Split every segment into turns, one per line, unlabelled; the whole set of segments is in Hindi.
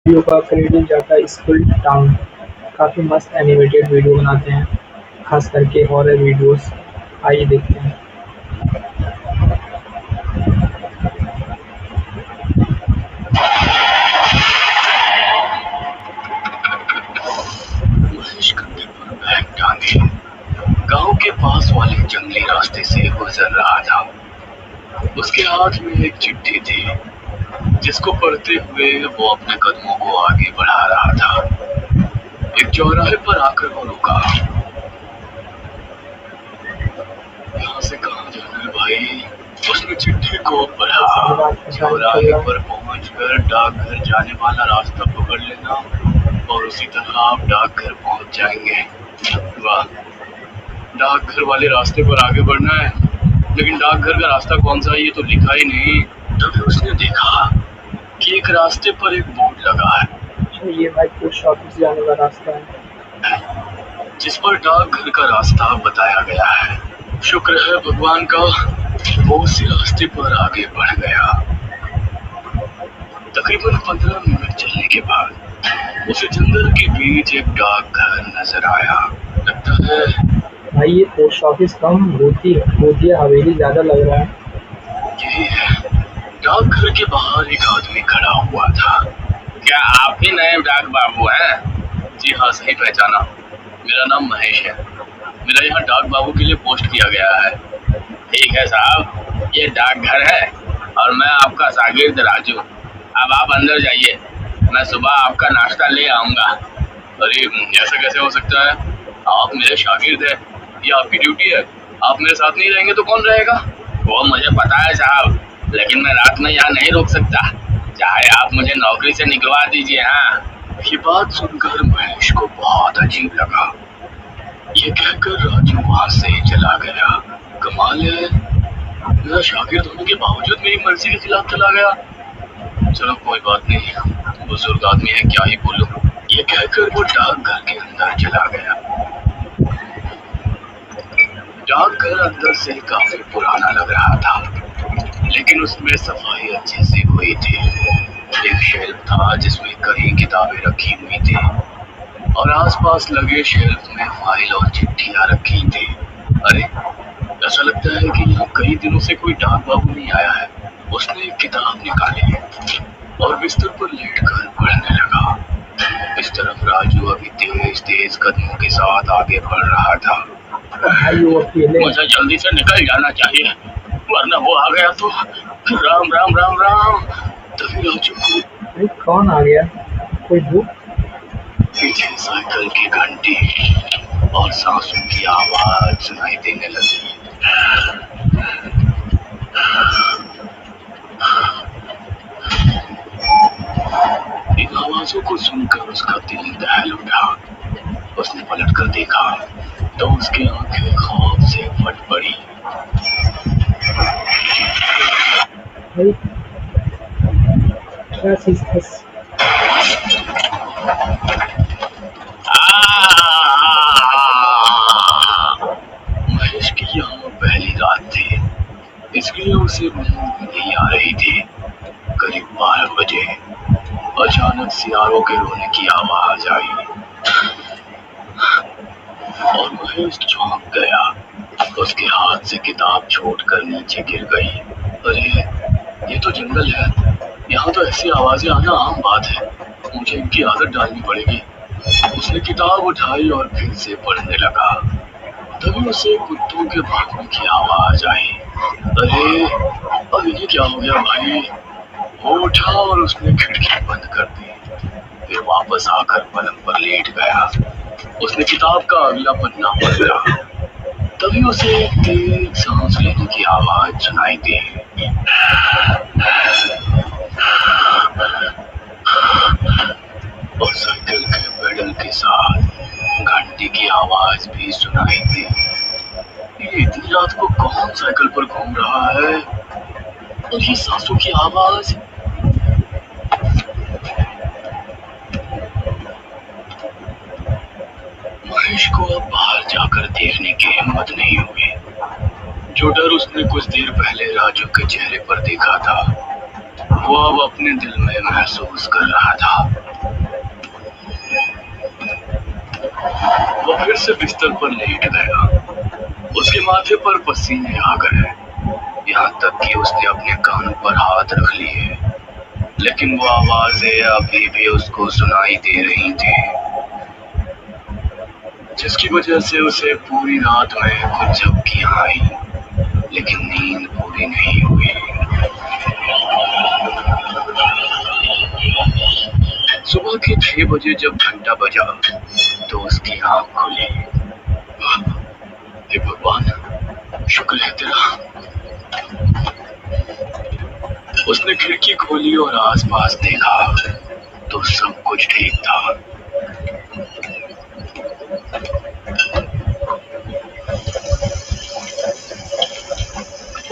वीडियो का क्रेडिट जाता है स्कूल टाउन। काफ़ी मस्त एनिमेटेड वीडियो बनाते हैं, खास करके हॉरर वीडियोस। आइए देखते हैं।
महेश कंधे पर बैग टांगे गांव के पास वाले जंगली रास्ते से गुजर रहा था। उसके हाथ में एक चिट्ठी थी जिसको पढ़ते हुए वो अपने कदमों को आगे बढ़ा रहा था। एक चौराहे पर आकर वो रुका। यहाँ से कहाँ जाना है भाई? उसने चिट्ठी को पढ़ा। चौराहे पर पहुंचकर डाकघर जाने वाला रास्ता पकड़ लेना और उसी तरह आप डाकघर पहुंच जाएंगे। वाह, डाकघर वाले रास्ते पर आगे बढ़ना है, लेकिन डाकघर का रास्ता कौन सा है ये तो लिखा ही नहीं। तभी उसने देखा कि एक रास्ते पर एक बोर्ड लगा है।
अच्छा, ये भाई पोस्ट ऑफिस जाने का रास्ता है,
जिस पर डाकघर का रास्ता बताया गया है। शुक्र है भगवान का, वो उसी रास्ते पर आगे बढ़ गया। तकरीबन 15 मिनट चलने के बाद उसे जंगल के बीच एक डाकघर नजर आया। लगता है
भाई ये पोस्ट ऑफिस कम भूतिया हवेली ज्यादा लग रहा है।
यही है। डाकघर के बाहर एक आदमी खड़ा हुआ था। क्या आप ही नए डाक बाबू हैं? जी हाँ, सही पहचाना। मेरा नाम महेश है। मेरा यहाँ डाक बाबू के लिए पोस्ट किया गया है। ठीक है साहब, ये डाकघर है और मैं आपका शागिर्द राजू। अब आप अंदर जाइए, मैं सुबह आपका नाश्ता ले आऊँगा। अरे ऐसा कैसे हो सकता है? आप मेरे शागिर्द हैं, ये आपकी ड्यूटी है। आप मेरे साथ नहीं रहेंगे तो कौन रहेगा? वो मुझे पता है साहब, लेकिन मैं रात में यहाँ नहीं रुक सकता। चाहे आप मुझे नौकरी से निकलवा दीजिए। हाँ। ये बात सुनकर महेश को बहुत अजीब लगा। ये कहकर राजू वहां से चला गया। कमाल है, मेरा शागिर्द होने के बावजूद मेरी मर्जी के खिलाफ चला गया। चलो कोई बात नहीं, बुजुर्ग आदमी है, क्या ही बोलूं। ये कहकर वो डाकघर के अंदर चला गया। डाकघर अंदर से काफी पुराना लग रहा था, लेकिन उसमें सफाई अच्छे से हुई थी। एक शेल्फ था जिसमें कई किताबें रखी हुई थी और आसपास लगे शेल्फ में फाइल और चिट्ठियां रखी थी। अरे, ऐसा लगता है कि यहाँ कई दिनों से कोई डाक बाबू नहीं आया है। उसने एक किताब निकाली और बिस्तर पर लेटकर पढ़ने लगा। इस तरफ राजू अभी तेज तेज कदमों के साथ आगे बढ़ रहा था। मुझे जल्दी से निकल जाना चाहिए, वरना वो आ गया तो राम राम राम राम। तभी राजू
कौन आ गया? कोई भूत?
पीछे साइकिल की घंटी और सांसों की आवाज सुनाई देने लगी। इन आवाजों को सुनकर उसका दिल दहल उठा। उसने पलटकर देखा तो उसकी आंखें खौफ से फट पड़ी। महेश की यहाँ पहली रात थी, इसलिए उसे नींद नहीं आ रही थी। करीब 12 बजे अचानक सियारों के रोने की आवाज आई और महेश चौंक गया। उसके हाथ से किताब छूटकर नीचे गिर गई। अरे, ये तो जंगल है, यहाँ तो ऐसी आवाजें आना आम बात है। मुझे इनकी आदत डालनी पड़ेगी। उसने किताब उठाई और फिर से पढ़ने लगा। तभी उसे कुत्तों के भागने की आवाज आई। अरे, अब इन्हें क्या हो गया भाई? वो उठा और उसने खिड़की बंद कर दी। फिर वापस आकर पलंग पर लेट गया। उसने किताब का अगला पन्ना पढ़ा। तभी उसे एक तेज सांस लेने की आवाज सुनाई दी और साइकिल के पेडल के साथ घंटी की आवाज भी सुनाई दी। ये इतनी रात को कौन साइकिल पर घूम रहा है और ये सांसों की आवाज? महेश को अब बाहर जाकर देखने की हिम्मत नहीं हुई। जो डर उसने कुछ देर पहले राजू के चेहरे पर देखा था, वो अब अपने दिल में महसूस कर रहा था। फिर से बिस्तर पर लेट गया। उसके माथे पर पसीने आ गए, यहाँ तक कि उसने अपने कानों पर हाथ रख लिए, लेकिन वो आवाजें अभी भी उसको सुनाई दे रही थी, जिसकी वजह से उसे पूरी रात में कुछ झपकियां आई, लेकिन नींद पूरी नहीं हुई। सुबह के 6 बजे जब घंटा बजा तो उसकी आंख खुली। हे भगवान, शुक्र है तेरा। उसने खिड़की खोली और आसपास देखा तो सब कुछ ठीक था।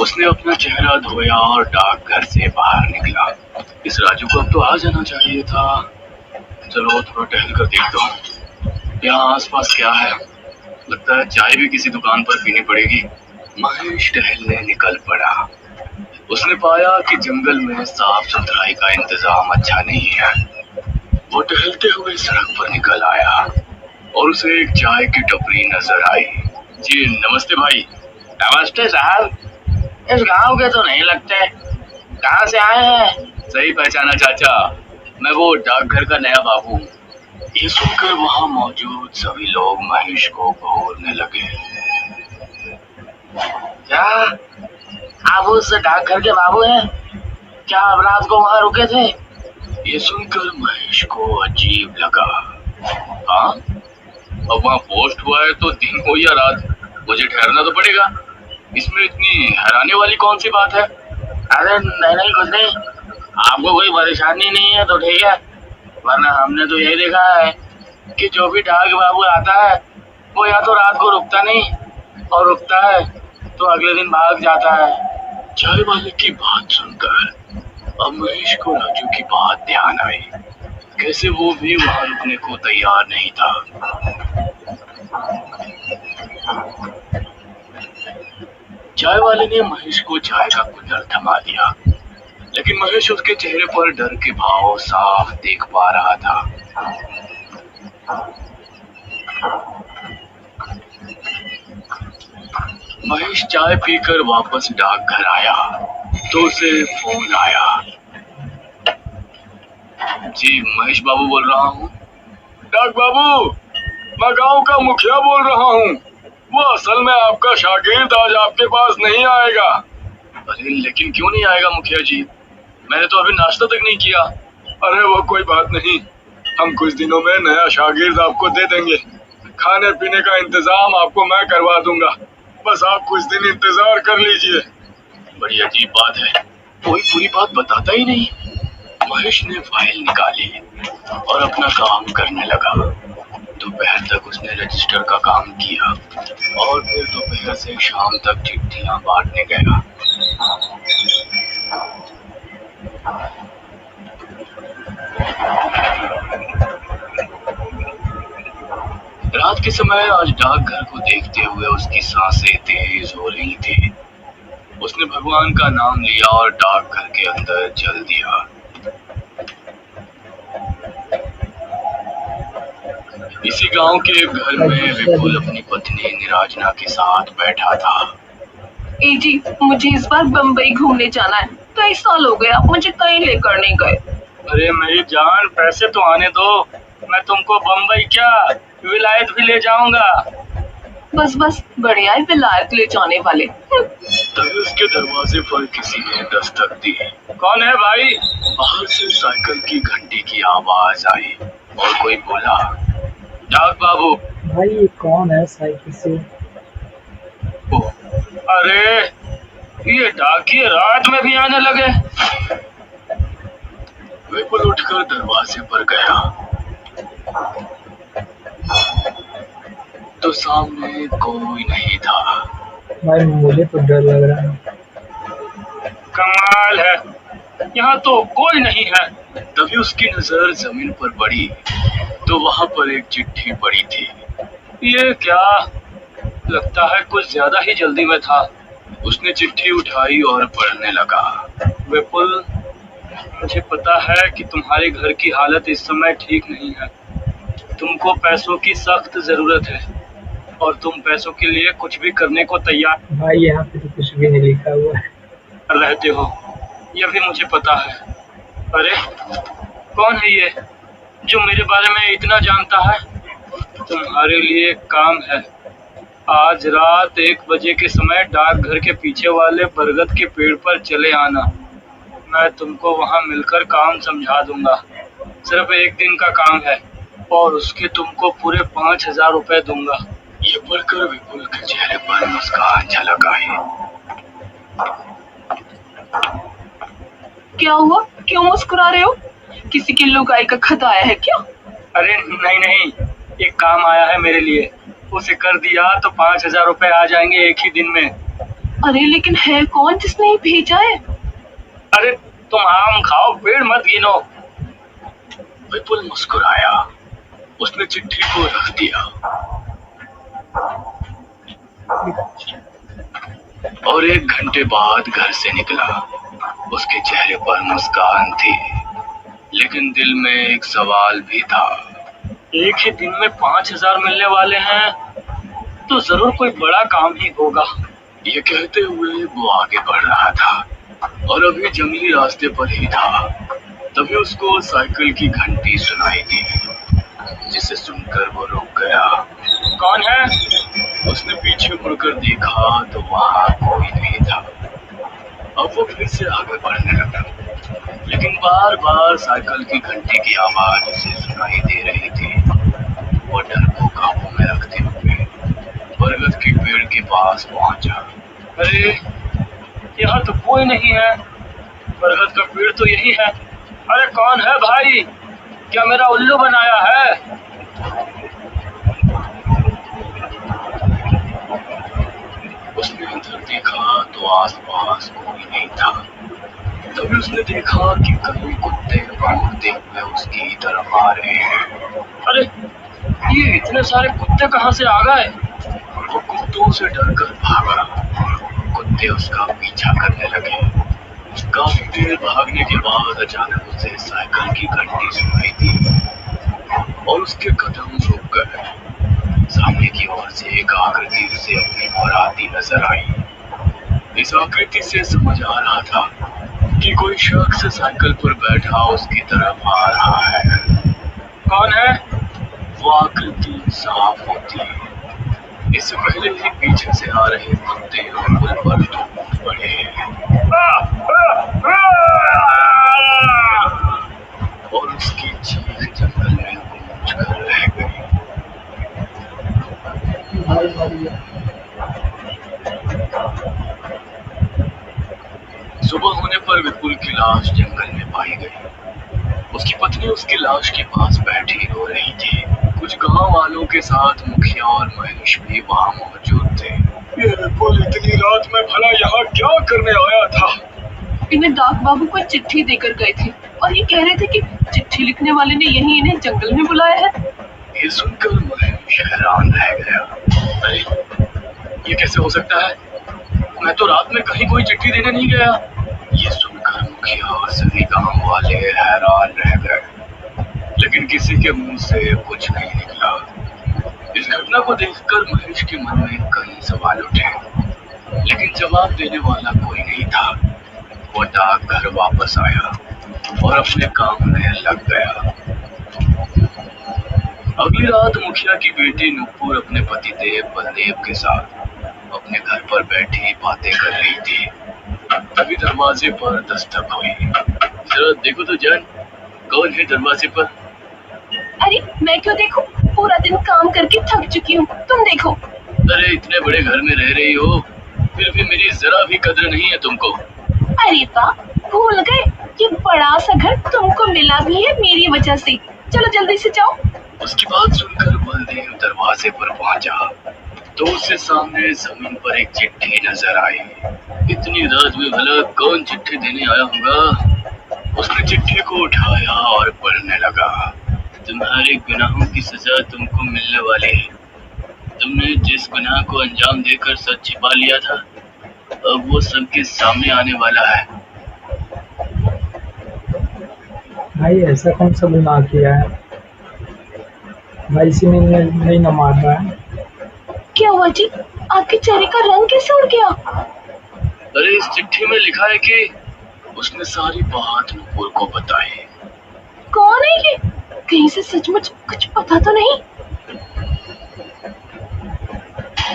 उसने अपना चेहरा धोया और डाकघर से बाहर निकला। इस राजू को अब तो आ जाना चाहिए था। चलो थोड़ा टहल कर देखता हूँ यहाँ आसपास क्या है। लगता है चाय भी किसी दुकान पर पीनी पड़ेगी। महेश टहलने निकल पड़ा। उसने पाया कि जंगल में साफ सुथराई का इंतजाम अच्छा नहीं है। वो टहलते हुए सड़क पर निकल आया और उसे एक चाय की टपरी नजर आई। जी नमस्ते भाई। नमस्ते साहब, इस गांव के तो नहीं लगते, कहाँ से आए हैं? सही पहचाना चाचा, मैं वो डाकघर का नया बाबू हूँ। ये सुनकर वहाँ मौजूद सभी लोग महेश को घूरने लगे। क्या आप उस डाकघर के बाबू हैं? क्या आप रात को वहाँ रुके थे? ये सुनकर महेश को अजीब लगा। हाँ, अब वहाँ पोस्ट हुआ है तो दिन हो या रात, मुझे ठहरना तो पड़ेगा। इसमें इतनी हैरानी वाली कौन सी बात है? अरे नहीं कुछ नहीं, आपको कोई परेशानी नहीं है तो ठीक है, वरना हमने तो यही देखा है कि जो भी डाक बाबू आता है वो या तो रात को रुकता नहीं, और रुकता है तो अगले दिन भाग जाता है। चाय वाले की बात सुनकर अब महेश को राजू की बात ध्यान आई। कैसे वो भी वहां रुकने को तैयार नहीं था। चाय वाले ने महेश को चाय का कुल्हड़ थमा दिया, लेकिन महेश उसके चेहरे पर डर के भाव साफ देख पा रहा था। महेश चाय पीकर वापस डाकघर आया तो उसे फोन आया। जी महेश बाबू बोल रहा हूँ। डाक बाबू, मैं गांव का मुखिया बोल रहा हूँ। वो असल में आपका शागिर्द आज आपके पास नहीं आएगा। अरे लेकिन क्यों नहीं आएगा मुखिया जी, मैंने तो अभी नाश्ता तक नहीं किया। अरे वो कोई बात नहीं, हम कुछ दिनों में नया शागिर्द आपको दे देंगे। खाने पीने का इंतजाम आपको मैं करवा दूंगा, बस आप कुछ दिन इंतजार कर लीजिए। बड़ी अजीब बात है, कोई पूरी बात बताता ही नहीं। महेश ने फाइल निकाली और अपना काम करने लगा। दोपहर तक उसने रजिस्टर का काम किया और फिर दोपहर से शाम तक चिट्ठियां बांटने गया। रात के समय आज डाकघर को देखते हुए उसकी सांसें तेज हो रही थी। उसने भगवान का नाम लिया और डाकघर के अंदर चल दिया। इसी गांव के एक घर में विपुल अपनी पत्नी निराजना के साथ बैठा था।
ए जी, मुझे इस बार बम्बई घूमने जाना है। कई साल हो गए आप मुझे कहीं लेकर नहीं गए।
अरे मेरी जान, पैसे तो आने दो, मैं तुमको बम्बई क्या विलायत भी ले जाऊंगा।
बस बढ़िया है विलायत ले जाने वाले।
तभी उसके दरवाजे पर किसी ने दस्तक दी।
कौन है भाई?
बाहर से साइकिल की घंटी की आवाज आई और कोई बोला, डाक बाबू।
भाई ये कौन है साइकिल से? अरे ये डाकिये रात में भी आने लगे।
विपुल उठकर दरवाजे पर गया तो सामने कोई नहीं था।
भाई मुझे तो डर लग रहा है। कमाल है, यहाँ तो कोई नहीं है।
तभी उसकी नजर जमीन पर पड़ी तो वहाँ पर एक चिट्ठी पड़ी थी।
ये क्या, लगता है कुछ ज्यादा ही जल्दी में था।
उसने चिट्ठी उठाई और पढ़ने लगा।
विपुल, मुझे पता है कि तुम्हारे घर की हालत इस समय ठीक नहीं है। तुमको पैसों की सख्त जरूरत है।
और तुम पैसों के लिए कुछ भी करने को तैयार
भाई यहाँ पे तो कुछ भी नहीं लिखा हुआ है।
रहते हो, यह भी मुझे पता है। अरे कौन है ये जो मेरे बारे में इतना जानता है? तुम्हारे लिए एक काम है। आज रात 1 बजे के समय डाकघर के पीछे वाले बरगद के पेड़ पर चले आना। मैं तुमको वहां मिलकर काम समझा दूंगा। सिर्फ 1 दिन का काम है और उसके तुमको पूरे 5,000 रुपए दूंगा। ये पढ़कर विपुल के चेहरे पर मुस्कान झलक आई।
क्या हुआ? क्यों मुस्कुरा रहे हो? किसी की लुगाई का खत आया है क्या?
अरे नहीं, एक काम आया है मेरे लिए। उसे कर दिया तो 5,000 रुपए आ जाएंगे एक ही दिन में।
अरे लेकिन है कौन जिसने ये भेजा है?
अरे तुम आम खाओ, पेड़ मत गिनो। विपुल मुस्कुराया। उसने चिट्ठी को रख दिया और 1 घंटे बाद घर से निकला। उसके चेहरे पर मुस्कान थी, लेकिन दिल में एक सवाल भी था। एक ही दिन में 5,000 मिलने वाले हैं तो जरूर कोई बड़ा काम ही होगा। ये कहते हुए वो आगे बढ़ रहा था और अभी जंगली रास्ते पर ही था, तभी उसको साइकिल की घंटी सुनाई दी, जिसे सुनकर वो रुक गया। कौन है? उसने पीछे मुड़कर देखा तो वहां कोई नहीं था। अब वो फिर से आगे बढ़ने लगा, लेकिन बार बार साइकिल की घंटी की आवाज उसे सुनाई दे रही थी। वो डर को काबू में रखते हुए बरगद के पेड़ के पास पहुंचा। अरे यहाँ तो कोई नहीं है। बरगद का पेड़ तो यही है। अरे कौन है भाई? क्या मेरा उल्लू बनाया है? उसने अंदर देखा तो आसपास कोई नहीं था। तभी उसने देखा कि कई कुत्ते भागते हुए उसकी तरफ आ रहे हैं। अरे ये इतने सारे कुत्ते कहाँ से आ गए? वो कुत्तों से डरकर भागा। कुत्ते उसका पीछा करने लगे। काफी देर भागने के बाद अचानक उसे साइकिल की घंटी सुनाई दी और उसके कदम रुक गए। सामने की ओर से एक आकृति उसे अपनी ओर आती नजर आई। इस आकृति से समझ आ रहा था कि कोई शख्स साइकिल पर बैठा उसकी तरफ आ रहा है। कौन है? वो आकृति साफ होती। इससे पहले ही पीछे से आ रहे कुत्ते पुल पर टूट पड़े और उसकी चीख जंगल में गूंज कर रह गई। सुबह होने पर विपुल की लाश जंगल में पाई गई। उसकी पत्नी उसकी लाश के पास बैठी रो रही थी। कुछ गांव वालों के साथ मुखिया और महेश भी वहां मौजूद थे। ये विपुल इतनी रात में भला यहाँ क्या करने आया था?
इन्हें डाक बाबू को चिट्ठी देकर गए थे और ये कह रहे थे कि चिट्ठी लिखने वाले ने यही इन्हें जंगल में बुलाया है।
ये सुनकर महेश हैरान रह गया। अरे ये कैसे हो सकता है? मैं तो रात में कहीं कोई चिट्ठी देने नहीं गया। ये सुनकर मुखिया और सभी गांव वाले हैरान रह गए, लेकिन किसी के मुंह से कुछ नहीं निकला। इस घटना को देखकर महेश के मन में कई सवाल उठे, लेकिन जवाब देने वाला कोई नहीं था। वो डाकघर वापस आया और अपने काम में लग गया। अगली रात मुखिया की बेटी नुपुर अपने पतिदेव बलदेव के साथ अपने घर पर बैठी बातें कर रही थी। तभी दरवाजे पर दस्तक हुई। जरा देखो तो जान, कौन है दरवाजे पर?
अरे मैं क्यों देखूं? पूरा दिन काम करके थक चुकी हूँ, तुम देखो।
अरे इतने बड़े घर में रह रही हो, फिर भी मेरी जरा भी कदर नहीं है तुमको।
अरे वाह, भूल गए, ये बड़ा सा घर तुमको मिला भी है मेरी वजह से। चलो जल्दी से जाओ।
उसकी बात सुनकर बलदेव दरवाजे पर पहुंचा तो उससे सामने जमीन पर एक चिट्ठी नजर आई। इतनी रात में भला कौन चिट्ठी देने आया होगा? उसने चिट्ठी को उठाया और पढ़ने लगा। तुम्हारे गुनाहों की सजा तुमको मिलने वाली है। तुमने जिस गुनाह को अंजाम देकर सच छिपा लिया था, अब वो सबके सामने आने वाला है।
भाई ऐसा कौन सा गुनाह किया है? भाई इसी में नहीं न मार रहा है।
क्या हुआ जी? आपके चेहरे का रंग कैसे उड़ गया?
अरे इस चिट्ठी में लिखा है कि उसने सारी बात नुपुर को बताई।
कौन है ये? कहीं से सचमुच कुछ पता तो नहीं?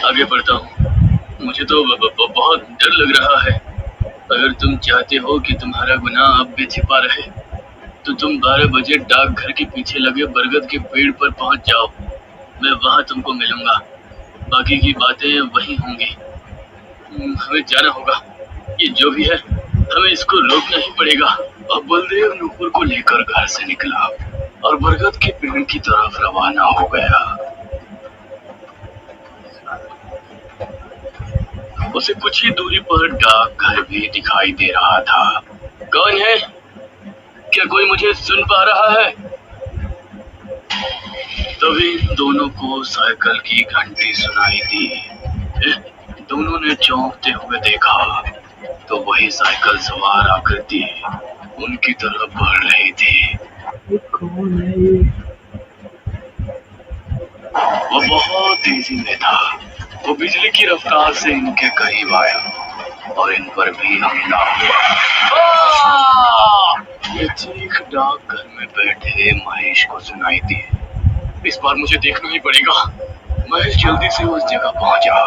आगे बढ़ता हूँ। मुझे तो बहुत डर लग रहा है। अगर तुम चाहते हो कि तुम्हारा गुनाह अब भी छिपा रहे तो तुम 12 बजे डाकघर के पीछे लगे बरगद के पेड़ पर पहुंच जाओ। मैं वहां तुमको मिलूंगा। बाकी की बातें वही होंगी। हमें जाना होगा। ये जो भी है हमें इसको रोकना ही पड़ेगा। अब बलदेव नुपुर को लेकर घर से निकला और बरगद के पेड़ की तरफ रवाना हो गया। उसे कुछ ही दूरी पर डाकघर भी दिखाई दे रहा था। कौन है? क्या कोई मुझे सुन पा रहा है? तभी दोनों को साइकिल की घंटी सुनाई दी। दोनों ने चौंकते हुए देखा तो वही साइकिल सवार आकृति उनकी तरफ बढ़ रही थी।
ये कौन है ये?
वो बहुत तेजी में था। वो बिजली की रफ्तार से इनके करीब आया और इन पर भी हमला हुआ। ये चीख डाकघर में बैठे महेश को सुनाई दी। इस बार मुझे देखना ही पड़ेगा। महेश जल्दी से उस जगह पहुंचा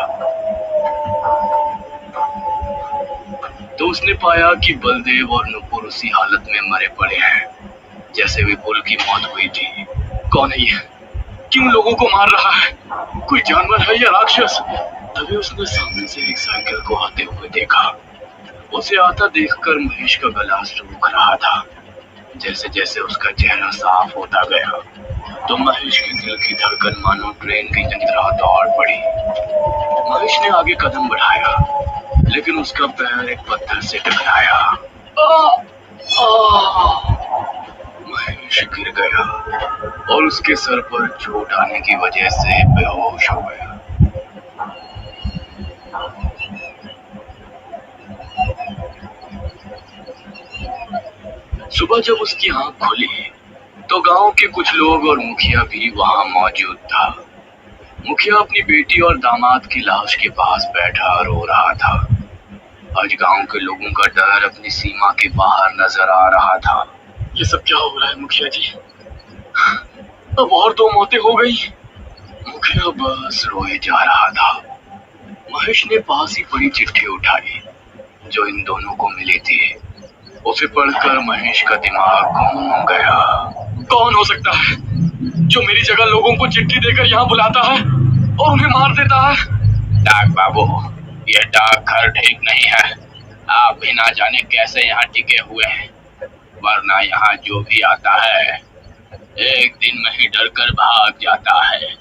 तो उसने पाया कि बलदेव और नुपुर उसी हालत में मरे पड़े हैं जैसे विपुल की मौत हुई थी। कौन है ये? क्यों लोगों को मार रहा है? कोई जानवर है या राक्षस? तभी उसने सामने से एक साइकिल को आते हुए देखा। उसे आता देखकर महेश का गला सूख रहा था। जैसे जैसे उसका चेहरा साफ होता गया तो महेश के दिल की धड़कन मानो ट्रेन की तरह दौड़ पड़ी। महेश ने आगे कदम बढ़ाया लेकिन उसका पैर एक पत्थर से टकराया। महेश गिर गया और उसके सर पर चोट आने की वजह से बेहोश हो गया। सुबह जब उसकी आंख खुली तो गांव के कुछ लोग और मुखिया भी वहां मौजूद था। मुखिया अपनी बेटी और दामाद की लाश के पास बैठा रो रहा था। आज गांव के लोगों का डर अपनी सीमा के बाहर नजर आ रहा था। ये सब क्या हो रहा है मुखिया जी? अब और 2 मौतें हो गई। मुखिया बस रोए जा रहा था। महेश ने पास ही पड़ी चिट्ठी उठाई जो इन दोनों को मिली थी। उसे पढ़कर महेश का दिमाग घूम गया। कौन हो सकता है जो मेरी जगह लोगों को चिट्ठी देकर यहाँ बुलाता है और उन्हें मार देता है? डाक बाबू, ये डाकघर ठीक नहीं है। आप भी ना जाने कैसे यहाँ टिके हुए हैं, वरना यहाँ जो भी आता है एक दिन में ही डर कर भाग जाता है।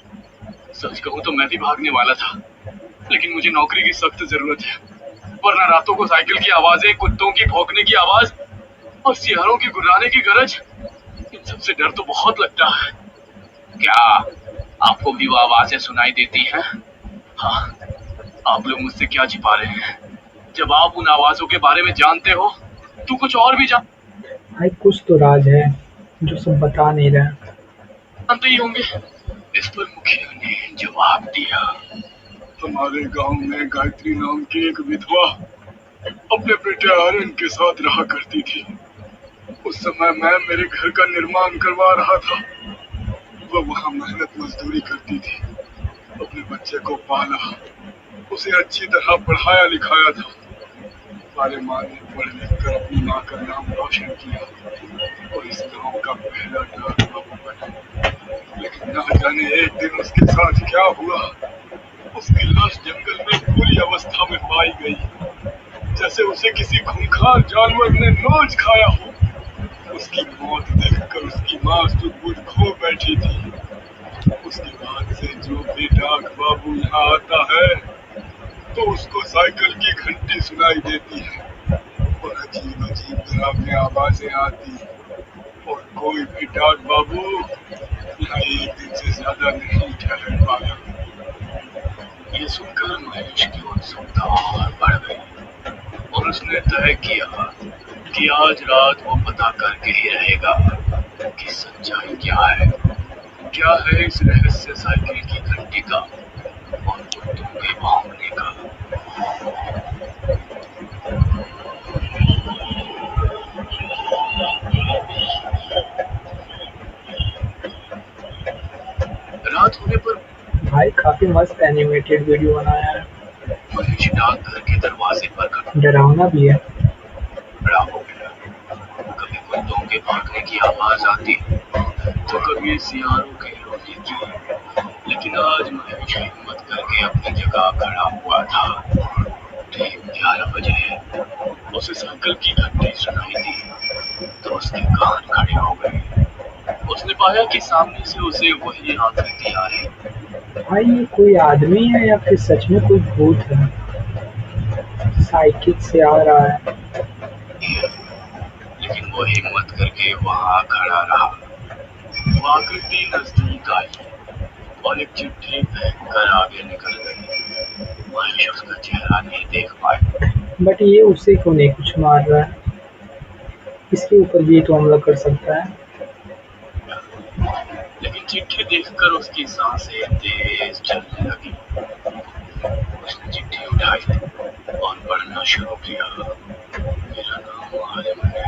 सच कहूँ तो मैं भी भागने वाला था, लेकिन मुझे नौकरी की सख्त जरूरत है। वरना रातों को साइकिल की आवाजें, कुत्तों की भौंकने की आवाज और सियारों की गुर्राने की गरज, इन सबसे डर तो बहुत लगता है। क्या आपको भी वो आवाजें सुनाई देती हैं? हाँ, आप लोग मुझसे क्या छिपा रहे हैं? जब आप उन आवाजों के बारे में जानते हो तो कुछ और भी
भाई कुछ तो राज है जो सब बता नहीं रहे।
जानते ही होंगे। इस पर मुखिया ने जवाब दिया। हमारे गांव में गायत्री नाम की एक विधवा अपने बेटे आर्यन के साथ रहा करती थी। उस समय मैं मेरे घर का निर्माण करवा रहा था। वह वहाँ मेहनत मजदूरी करती थी, अपने बच्चे को पाला, उसे अच्छी तरह पढ़ाया लिखाया था। सारे माँ ने पढ़ लिख कर अपनी माँ का नाम रोशन किया और इस गांव का पहला डाक बाबू बना। लेकिन न जाने एक दिन उसके साथ क्या हुआ। उसकी लाश जंगल में पूरी अवस्था में पाई गई, जैसे उसे किसी खूंखार जानवर ने नोच खाया हो। उसकी मौत देखकर उसकी माँ सुध-बुध खो बैठी थी। उसके बाद से जो भी डाक बाबू यहाँ आता है तो उसको साइकिल की घंटी सुनाई देती है और अजीब अजीब डरावनी आवाजें आती। और कोई भी डाक बाबू यहाँ एक दिन से ज्यादा नहीं ठहर पाया। ये सुनकर महेश की उत्सुकता और बढ़ गई और उसने तय किया कि आज रात वो पता करके ही रहेगा कि सच्चाई क्या है इस रहस्य साइकिल की घंटी का और
भाई काफी मस्त एनिमेटेड वीडियो बनाया है।
महेश डाकघर के दरवाजे पर
डरावना भी है।
खड़ा हो गया। कभी कुत्तों के भौंकने की आवाज आती तो कभी सियारों के रोने की, लेकिन आज महेश हिम्मत करके अपनी जगह खड़ा हुआ था। ठीक 11 बजे उसे साइकिल की घंटी सुनाई दी तो उसके कान खड़े हो गए। उसने पाया कि सामने से उसे वही आकृति आ रही।
भाई ये कोई आदमी है या फिर सच में कोई भूत है? साइकिल से आ रहा है।
लेकिन वो हिम्मत करके वहां खड़ा रहा। वो आकृति नजदीक आई और एक चिट्ठी फेंककर आगे निकल गई। महेश उसका चेहरा नहीं देख पाया।
बट ये उसे क्यों नहीं कुछ मार रहा है? इसके ऊपर भी तो हमला कर सकता है।
लेकिन चिट्ठी देखकर उसकी सांसें तेज चलने लगी। उसने चिट्ठी उठाई और पढ़ना शुरू किया। मेरा नाम आर्यमन है।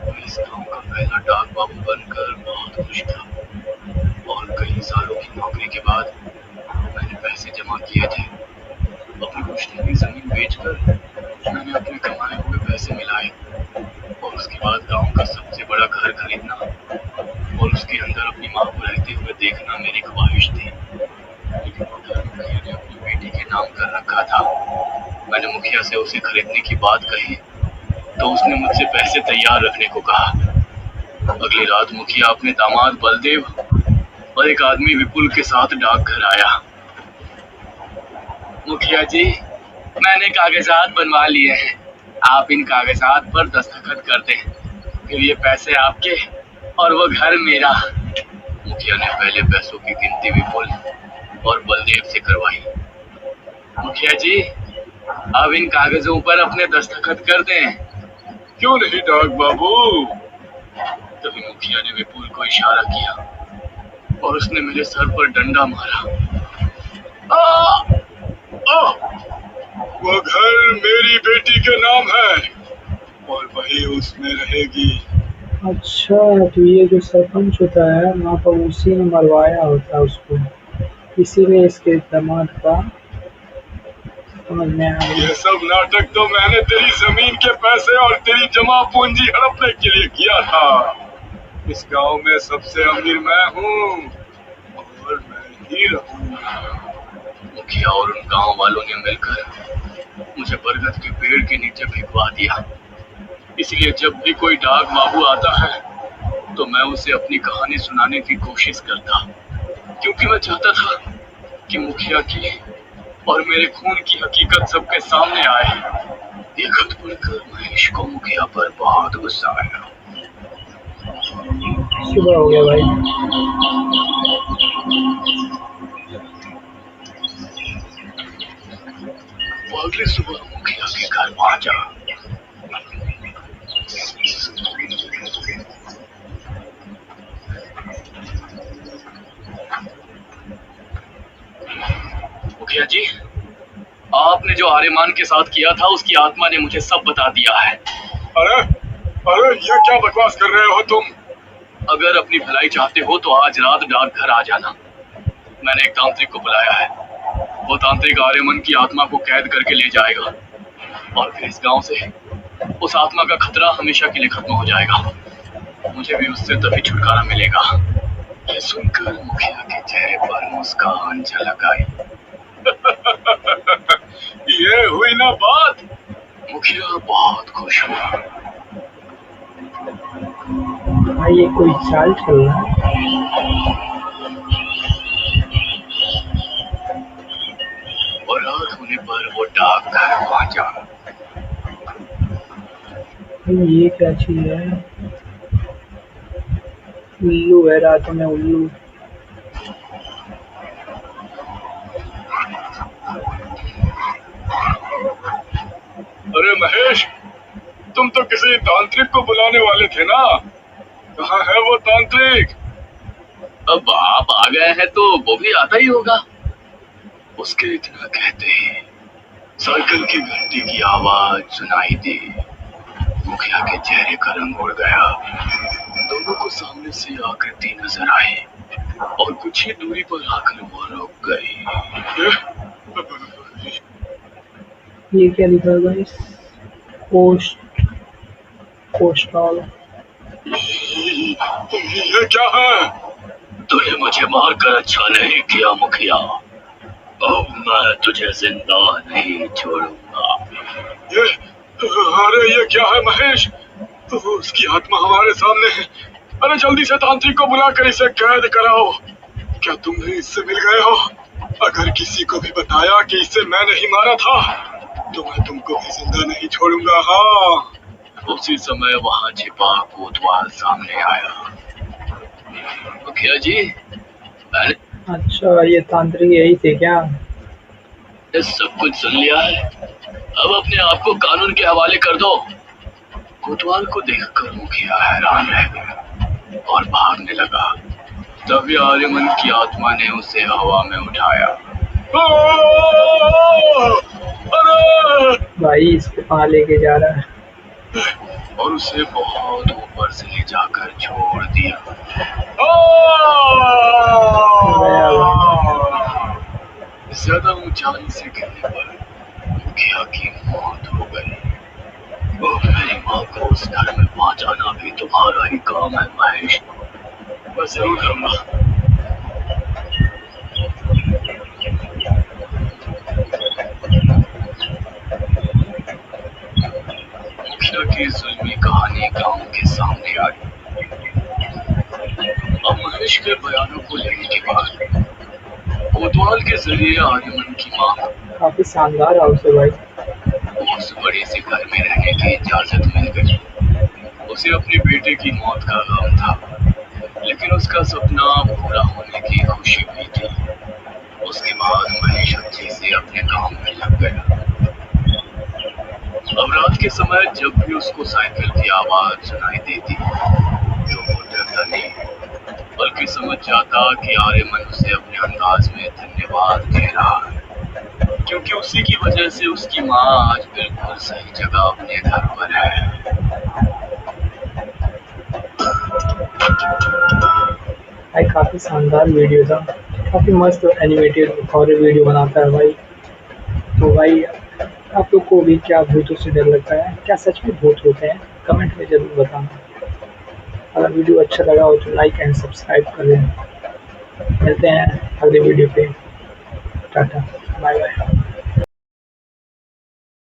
मैं इस गांव का पहला डाक बाबू बनकर बहुत खुश था और कई सालों की नौकरी के बाद मैंने पैसे जमा किए थे। अपनी पुश्तैनी जमीन बेचकर मैंने अपने कमाए हुए पैसे मिलाए और उसके बाद गांव का सबसे बड़ा घर खरीदना और उसके अंदर अपनी माँ को रहते हुए देखना मेरी ख्वाहिश थी। लेकिन वो घर मुखिया ने अपनी बेटी के नाम कर रखा था। मैंने मुखिया से उसे खरीदने की बात कही तो उसने मुझसे पैसे तैयार रखने को कहा। अगली रात मुखिया अपने दामाद बलदेव और एक आदमी विपुल के साथ डाकघर आया। मुखिया जी, मैंने कागजात बनवा लिए हैं। आप इन कागजात पर दस्तखत कर दें, फिर ये पैसे आपके और वो घर मेरा। मुखिया ने पहले पैसों की गिनती विपुल और बलदेव से करवाई। मुखिया जी, अब इन कागजों पर अपने दस्तखत कर दें। क्यों नहीं डाक बाबू? तभी मुखिया ने विपुल को इशारा किया और उसने मेरे सर पर डंडा मारा। आ! आ! वो घर मेरी बेटी के नाम है और वही उसमें रहेगी।
अच्छा, तो ये जो सरपंच होता है वहाँ पर उसी ने मरवाया होता है उसको, इसीलिए इसके दामाद का समझ में आ गया।
ये सब नाटक तो मैंने तेरी जमीन के पैसे और तेरी जमा पूंजी हड़पने के लिए किया था। इस गांव में सबसे अमीर मैं हूँ और मैं ही रहूंगा। मुखिया और उन गांव वालों ने मिलकर मुझे बरगद के पेड़ के नीचे भिगवा दिया। इसलिए जब भी कोई डाक बाबू आता है तो मैं उसे अपनी कहानी सुनाने की कोशिश करता, क्योंकि मैं चाहता था कि मुखिया की और मेरे खून की हकीकत सबके सामने आए। ये खत पढ़कर महेश को मुखिया पर बहुत गुस्सा आया।
सुबह हो गया भाई।
वो अगली सुबह मुखिया के घर पहुंचा। मुखिया जी, आपने जो आर्यमान के साथ किया था उसकी आत्मा ने मुझे सब बता दिया है। अरे अरे, ये क्या बकवास कर रहे हो तुम? अगर अपनी भलाई चाहते हो तो आज रात डाकघर आ जाना। मैंने एक तांत्रिक को बुलाया है। वो तांत्रिक आर्यमन की आत्मा को कैद करके ले जाएगा और फिर इस गांव से उस आत्मा का खतरा हमेशा के लिए खत्म हो जाएगा। मुझे भी उससे तभी छुटकारा मिलेगा। ये सुनकर मुखिया के चेहरे पर मुस्कान झलक आई। ये हुई ना बात। मुखिया बहुत खुश हुआ।
भाई ये कोई चाल चल रहा है।
और रात होने पर वो डाकघर पहुंचा।
ये क्या चीज है? उल्लू है, रातों में उल्लू।
अरे महेश, तुम तो किसी तांत्रिक को बुलाने वाले थे ना? कहाँ है वो तांत्रिक? अब आप आ गए हैं तो वो भी आता ही होगा। उसके इतना कहते ही साइकिल की घंटी की आवाज सुनाई दी। मुखिया के चेहरे का रंग उड़ गया। दोनों को सामने से आकृति नजर आई। और कुछ ही दूरी पर आकर वो रुक गई।
ये क्या लिखा है गाइस? Post postal.
ये क्या है? तूने मुझे मारकर अच्छा नहीं किया मुखिया। अब मैं तुझे जिंदा नहीं छोड़ूंगा। ये अरे ये क्या है महेश? उसकी आत्मा हमारे सामने है। अरे जल्दी से तांत्रिक को बुलाकर इसे कैद कराओ। क्या तुम भी इससे मिल गए हो? अगर किसी को भी बताया कि इसे मैं नहीं मारा था तो मैं तुमको भी जिंदा नहीं छोड़ूंगा। हाँ। उसी समय वहाँ छिपा कोतवाल सामने आया। मुखिया जी, मैंने
अच्छा, ये तांत्रिक यही थे क्या?
सब कुछ सुन लिया है। अब अपने आप को कानून के हवाले कर दो। कोतवाल को देखकर मुखिया हैरान रह गया और भागने लगा। तभी आर्यमन की आत्मा ने उसे हवा में उठाया। अरे!
भाई इसको कहाँ लेके जा रहा है?
और उसे बहुत ऊपर से ले जाकर छोड़ दिया।
गया भाई।
ज्यादा ऊंचाई से गिरने पर मुखिया की मौत हो गई। और मेरी माँ को उस घर में पहुंचाना भी तुम्हारा ही काम है महेश। मैं जरूर करूंगा। मुखिया की जुल्मी कहानी गांव के सामने आई। अब महेश के बयानों को लेने के बाद कोतवाल के जरिए आर्यमन की माँ
काफी शानदार हाउस है भाई।
उस बड़े से घर में रहने की इजाजत मिल गई। उसे अपने बेटे की मौत का गम था, लेकिन उसका सपना पूरा होने की खुशी भी थी। उसके बाद महेश अच्छे से अपने काम में लग गया। अब रात के समय जब भी उसको साइकिल की आवाज सुनाई देती तो वो डरता नहीं, बल्कि समझ जाता कि आर्यमन उसे अपने अंदाज में धन्यवाद दे रहा है, क्योंकि उसी की वजह से उसकी माँ आज बिल्कुल सही जगह अपने घर पर है।
भाई काफी शानदार वीडियो था, काफी मस्त एनिमेटेड हॉरर वीडियो बनाता है भाई। तो भाई आप लोग को भी क्या भूतों से डर लगता है? क्या सच में भूत होते हैं? कमेंट में जरूर बताना। अगर वीडियो अच्छा लगा हो तो लाइक एंड सब्सक्राइब कर लें। मिलते हैं अगले वीडियो पे। Tata, bye bye.